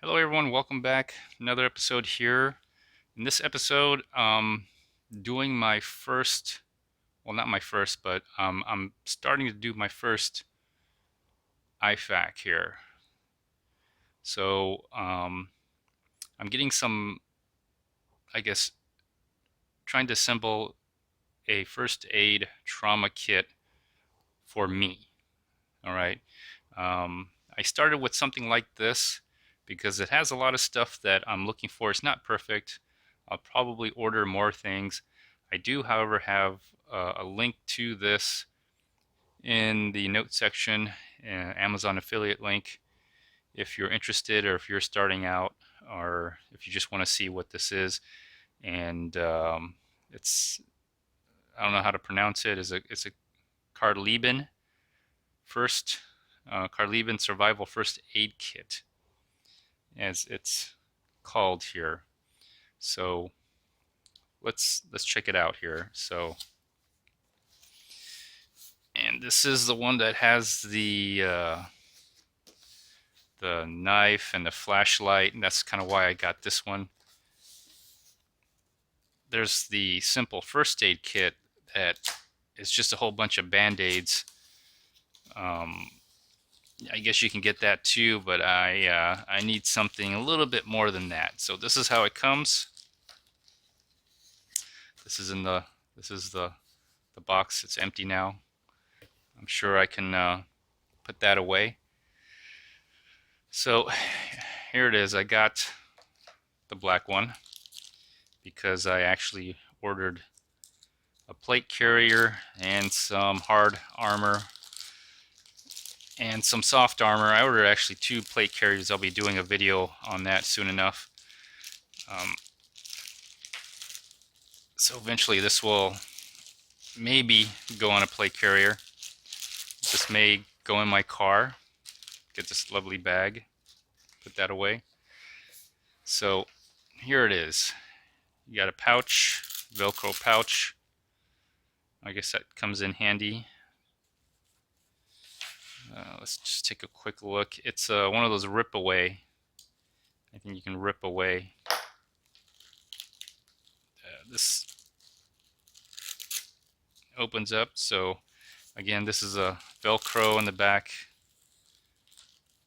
Hello, everyone. Welcome back. Another episode here. In this episode, doing my first, well, not my first, but I'm starting to do my first IFAK here. So I'm getting some, I guess, trying to assemble a first aid trauma kit for me. All right. I started with something like this because it has a lot of stuff that I'm looking for. It's not perfect. I'll probably order more things. I do, however, have a link to this in the note section, Amazon affiliate link, if you're interested or if you're starting out or if you just want to see what this is. And it's, I don't know how to pronounce it. It's a Carleben first Carleben Survival First Aid Kit, as it's called here. So let's check it out here. So, and this is the one that has the knife and the flashlight, and that's kind of why I got this one. There's the simple first aid kit that is just a whole bunch of band-aids. I guess you can get that too, but I need something a little bit more than that. So this is how it comes. This is in the this is the box. It's empty now. I'm sure I can put that away. So here it is. I got the black one because I actually ordered a plate carrier and some hard armor and some soft armor. I ordered actually 2 plate carriers. I'll be doing a video on that soon enough. So eventually this will maybe go on a plate carrier. This may go in my car. Get this lovely bag, put that away. So here it is. You got a pouch, Velcro pouch. I guess that comes in handy. Let's just take a quick look. It's one of those rip away. I think you can rip away. This opens up. So again, this is a Velcro in the back,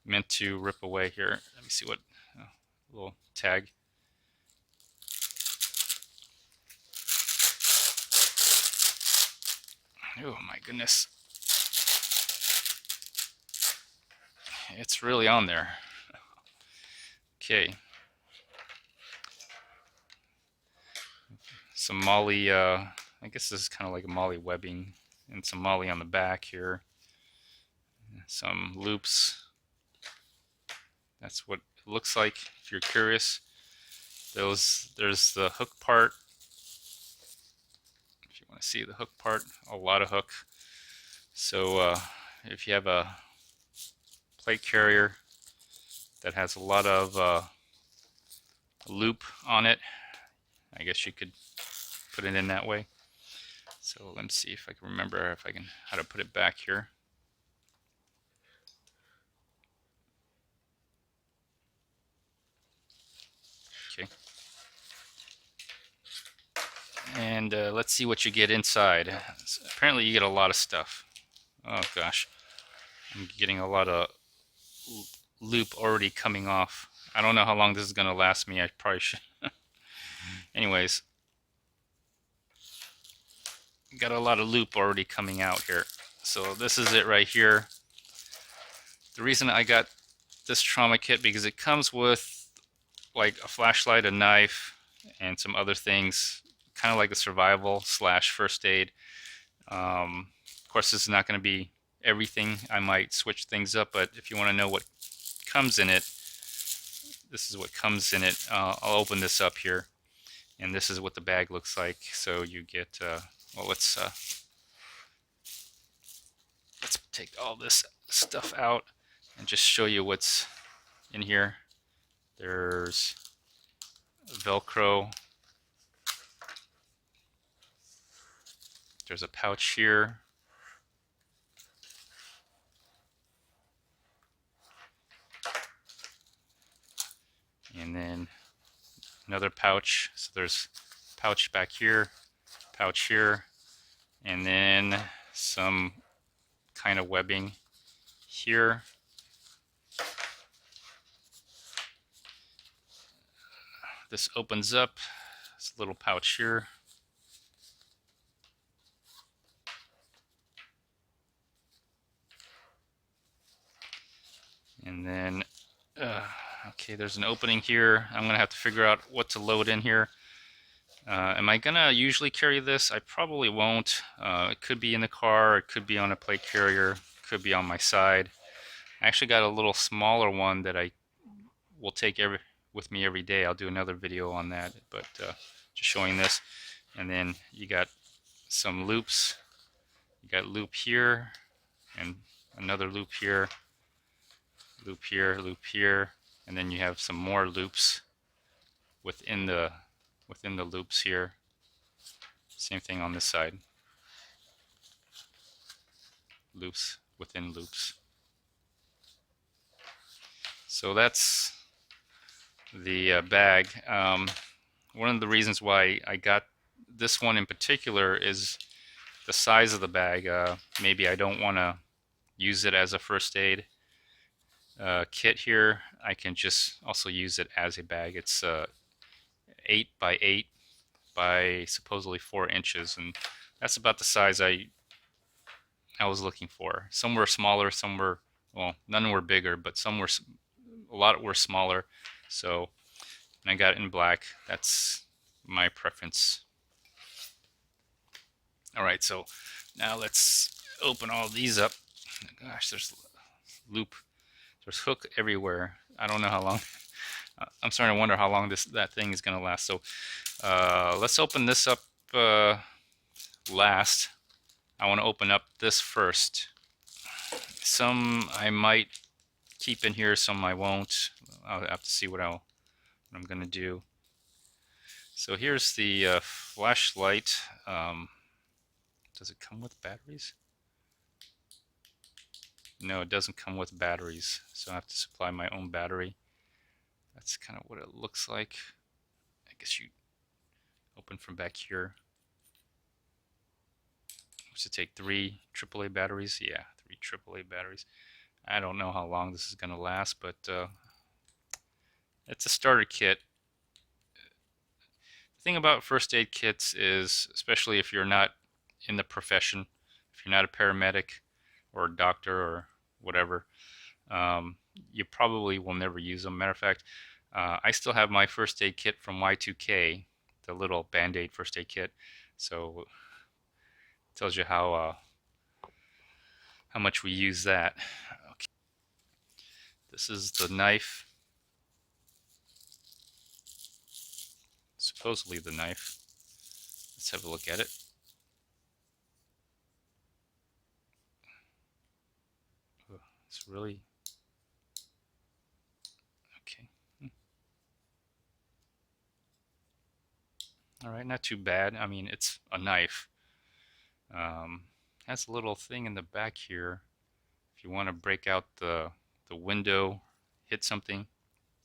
meant to rip away here. Let me see what little tag. Oh my goodness. It's really on there. Okay. Some Molle, I guess this is kind of like a Molle webbing, and some Molle on the back here. Some loops. That's what it looks like if you're curious. There's the hook part. If you want to see the hook part, a lot of hook. So if you have a plate carrier that has a lot of loop on it, I guess you could put it in that way. So let me see if I can remember how to put it back here. Okay. And let's see what you get inside. So apparently you get a lot of stuff. Oh gosh, I'm getting a lot of loop already coming off. I don't know how long this is gonna last me. I probably should. Anyways, got a lot of loop already coming out here. So this is it right here. The reason I got this trauma kit because it comes with like a flashlight, a knife, and some other things, kind of like a survival slash first aid. Of course, this is not going to be everything. I might switch things up, but if you want to know what comes in it, this is what comes in it. I'll open this up here, and this is what the bag looks like. So you get, well, let's take all this stuff out and just show you what's in here. There's Velcro. There's a pouch here. then another pouch. So there's pouch back here, pouch here, and then some kind of webbing here. This opens up. It's a little pouch here. And then, okay, there's an opening here. I'm gonna have to figure out what to load in here. Am I gonna usually carry this? I probably won't. It could be in the car, it could be on a plate carrier, could be on my side. I actually got a little smaller one that I will take with me every day. I'll do another video on that, but just showing this. And then you got some loops. You got loop here, and another loop here, loop here, loop here, and then you have some more loops within the loops here. Same thing on this side. Loops within loops. So that's the bag. One of the reasons why I got this one in particular is the size of the bag. Maybe I don't want to use it as a first aid kit here. I can just also use it as a bag. It's 8 by 8 by supposedly 4 inches, and that's about the size I was looking for. Some were smaller, some were, well, none were bigger, but some were, a lot were smaller. So, and I got it in black. That's my preference. All right, so now let's open all these up. Gosh, there's loop, there's hook everywhere. I don't know how long. I'm starting to wonder how long that thing is going to last. So let's open this up last. I want to open up this first. Some I might keep in here, some I won't. I'll have to see what I'm going to do. So here's the flashlight. Does it come with batteries? No, it doesn't come with batteries, so I have to supply my own battery. That's kind of what it looks like. I guess you open from back here. To take 3 AAA batteries. Yeah, 3 AAA batteries. I don't know how long this is going to last, but it's a starter kit. The thing about first aid kits is, especially if you're not in the profession, if you're not a paramedic or a doctor or whatever, you probably will never use them. Matter of fact, I still have my first aid kit from Y2K, the little Band-Aid first aid kit. So tells you how much we use that. Okay. This is the knife. Supposedly the knife. Let's have a look at it. Oh, it's really okay. All right, not too bad. I mean, it's a knife. Has a little thing in the back here if you want to break out the window, hit something.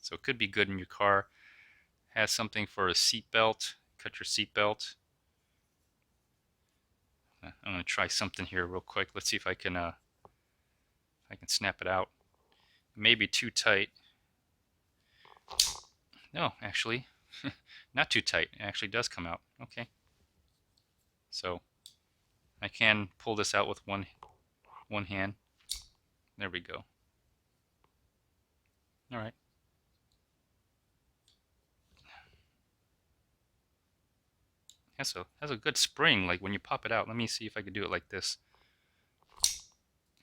So it could be good in your car. Has something for a seat belt, cut your seat belt. I'm going to try something here real quick. Let's see if I can snap it out. It may be too tight. No, actually, not too tight. It actually does come out. Okay. So I can pull this out with one hand. There we go. All right. Has a good spring, like when you pop it out. Let me see if I can do it like this.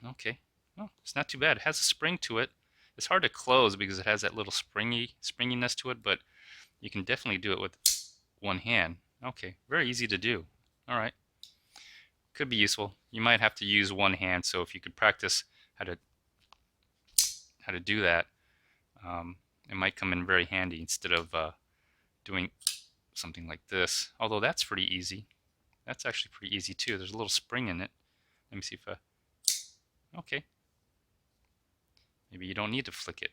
Okay. Well, it's not too bad. It has a spring to it. It's hard to close because it has that little springiness to it, but you can definitely do it with one hand. Okay, very easy to do. All right. Could be useful. You might have to use one hand, so if you could practice how to do that, it might come in very handy instead of doing something like this. Although that's pretty easy. That's actually pretty easy too. There's a little spring in it. Let me see if okay. Maybe you don't need to flick it.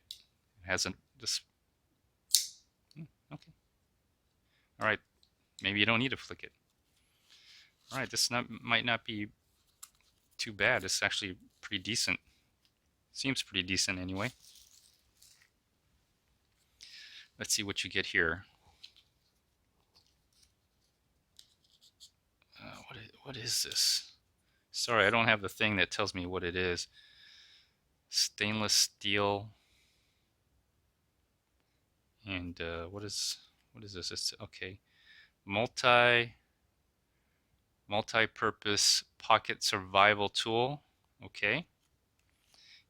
It has this. All right, maybe you don't need to flick it. All right, this might not be too bad. It's actually pretty decent. Seems pretty decent anyway. Let's see what you get here. What is this? Sorry, I don't have the thing that tells me what it is. Stainless steel. And what is this? It's okay. Multi-purpose pocket survival tool. Okay.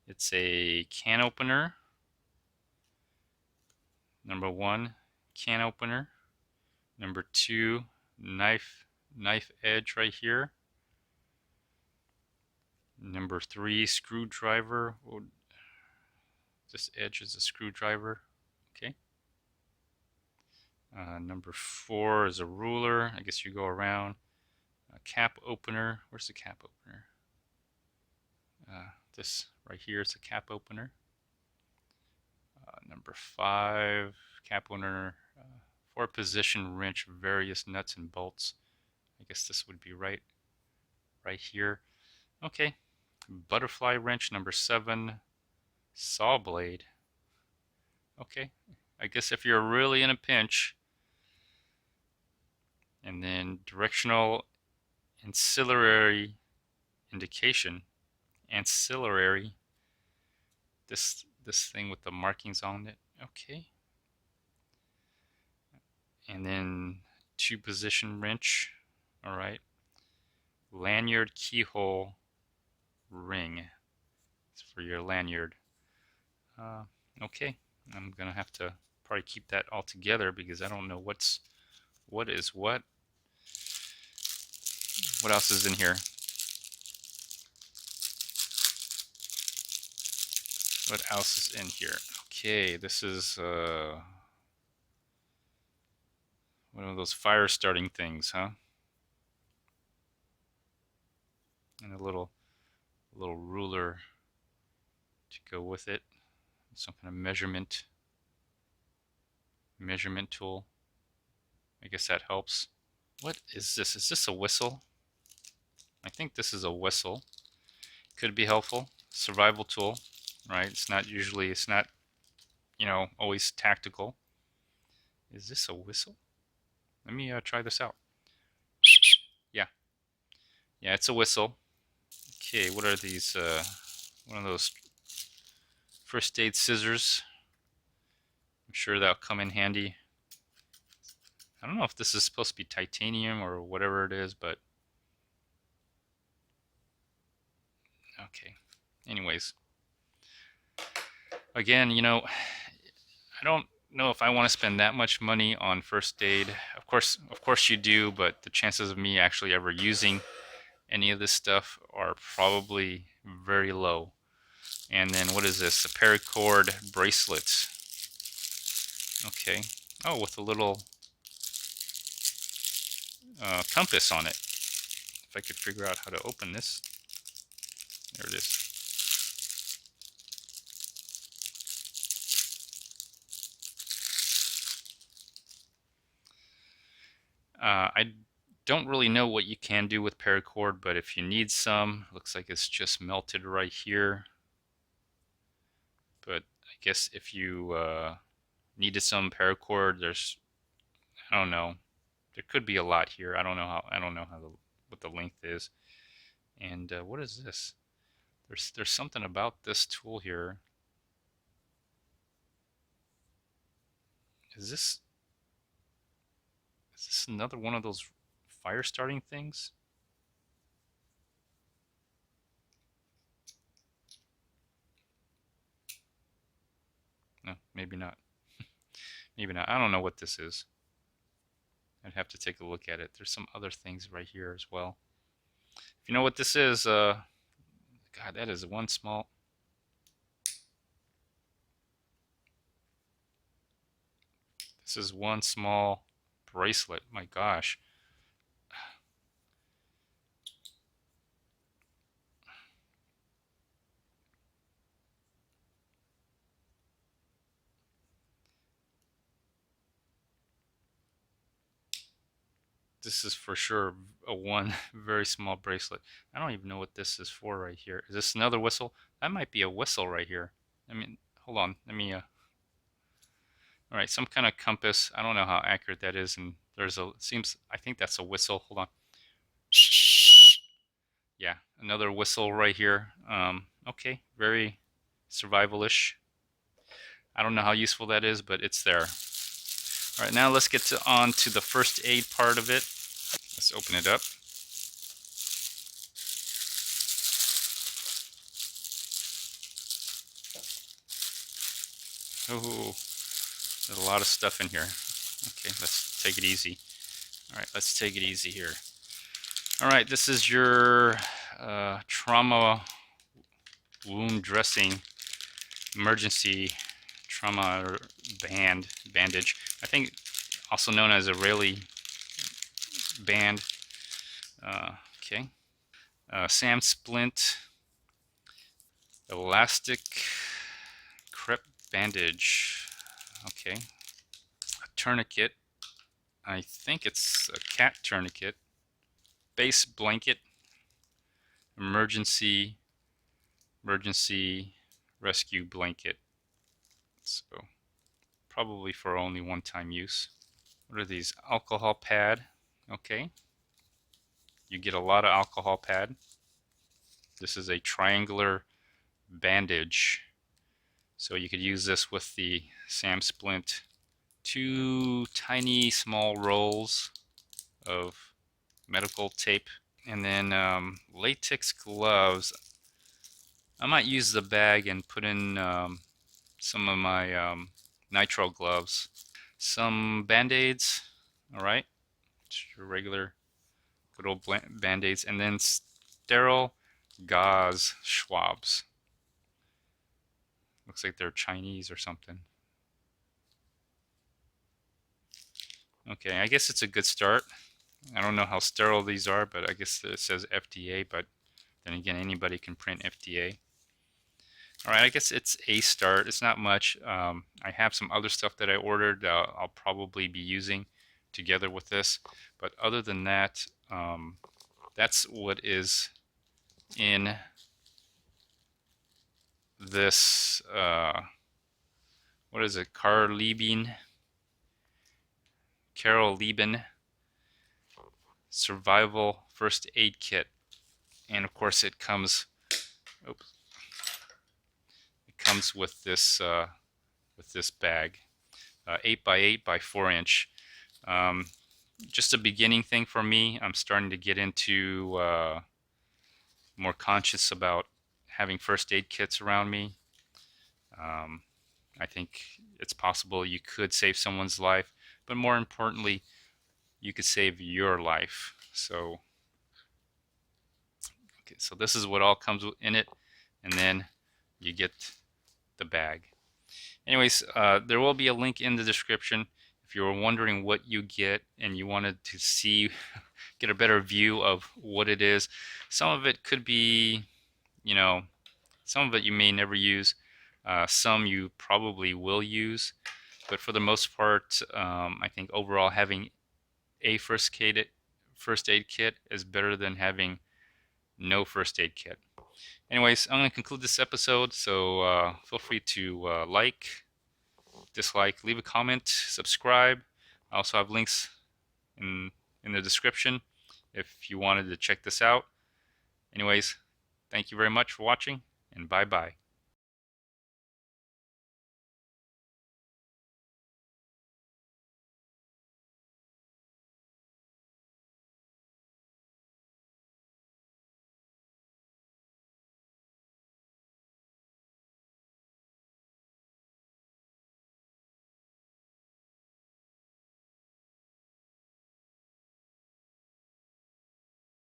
It's a can opener. Number 1, can opener. Number 2, knife edge right here. Number 3, screwdriver. Oh, this edge is a screwdriver. Okay. Number 4 is a ruler. I guess you go around. A cap opener. Where's the cap opener? This right here is a cap opener. Number 5, cap opener. 4-position wrench, various nuts and bolts. I guess this would be right here. Okay. Butterfly wrench, number 7. Saw blade. Okay. I guess if you're really in a pinch. And then directional ancillary indication. Ancillary. This thing with the markings on it. Okay. And then 2-position wrench. All right. Lanyard keyhole ring. It's for your lanyard. Okay. I'm gonna have to probably keep that all together because I don't know what is what. What else is in here? What else is in here? Okay, this is one of those fire starting things, huh? And a little ruler to go with it. Some kind of measurement tool. I guess that helps. What is this? Is this a whistle? I think this is a whistle. Could be helpful. Survival tool, right? It's not, you know, always tactical. Is this a whistle? Let me try this out. Yeah. Yeah, it's a whistle. Okay, what are these? One of those first aid scissors. I'm sure that'll come in handy. I don't know if this is supposed to be titanium or whatever it is, but okay. Anyways, again, you know, I don't know if I want to spend that much money on first aid. Of course you do, but the chances of me actually ever using any of this stuff are probably very low. And then what is this? A paracord bracelet. Okay. Oh, with a little compass on it. If I could figure out how to open this. There it is. I don't really know what you can do with paracord, but if you need some, looks like it's just melted right here. But I guess if you needed some paracord, I don't know, there could be a lot here. I don't know what the length is. And what is this? There's something about this tool here. Is this another one of those fire starting things? No, maybe not. Maybe not. I don't know what this is. I'd have to take a look at it. There's some other things right here as well. If you know what this is, God, that is one small. This is one small bracelet. My gosh. This is for sure a one very small bracelet. I don't even know what this is for right here. Is this another whistle? That might be a whistle right here. I mean, hold on. Let me, all right, some kind of compass. I don't know how accurate that is. And there's a, seems, I think that's a whistle. Hold on. Yeah, another whistle right here. Okay, very survival-ish. I don't know how useful that is, but it's there. All right, now let's get on to the first aid part of it. Let's open it up. Oh, there's a lot of stuff in here. Okay, let's take it easy. All right, let's take it easy here. All right, this is your trauma wound dressing, emergency trauma bandage. I think also known as a Rayleigh band. Okay. Sam splint, elastic crepe bandage. Okay. A tourniquet. I think it's a cat tourniquet. Base blanket. Emergency rescue blanket. So probably for only one-time use. What are these? Alcohol pad. Okay. You get a lot of alcohol pad. This is a triangular bandage. So you could use this with the Sam splint. 2 tiny small rolls of medical tape. And then latex gloves. I might use the bag and put in some of my nitrile gloves. Some band-aids, all right, just your regular good old band-aids, and then sterile gauze swabs. Looks like they're Chinese or something. Okay, I guess it's a good start. I don't know how sterile these are, but I guess it says FDA, but then again, anybody can print FDA. All right, I guess it's a start. It's not much. I have some other stuff that I ordered I'll probably be using together with this. But other than that, that's what is in this, what is it, Carol Lieben Survival First Aid Kit. And of course it comes, oops, it comes with this bag, 8x8 by 4-inch. Just a beginning thing for me. I'm starting to get into more conscious about having first aid kits around me. I think it's possible you could save someone's life, but more importantly, you could save your life. So, okay, so this is what all comes in it, and then you get the bag. Anyways, there will be a link in the description if you were wondering what you get and you wanted to see, get a better view of what it is. Some of it could be, you know, some of it you may never use. Some you probably will use. But for the most part, I think overall having a first aid kit is better than having no first aid kit. Anyways, I'm going to conclude this episode, so feel free to like, dislike, leave a comment, subscribe. I also have links in the description if you wanted to check this out. Anyways, thank you very much for watching, and bye-bye.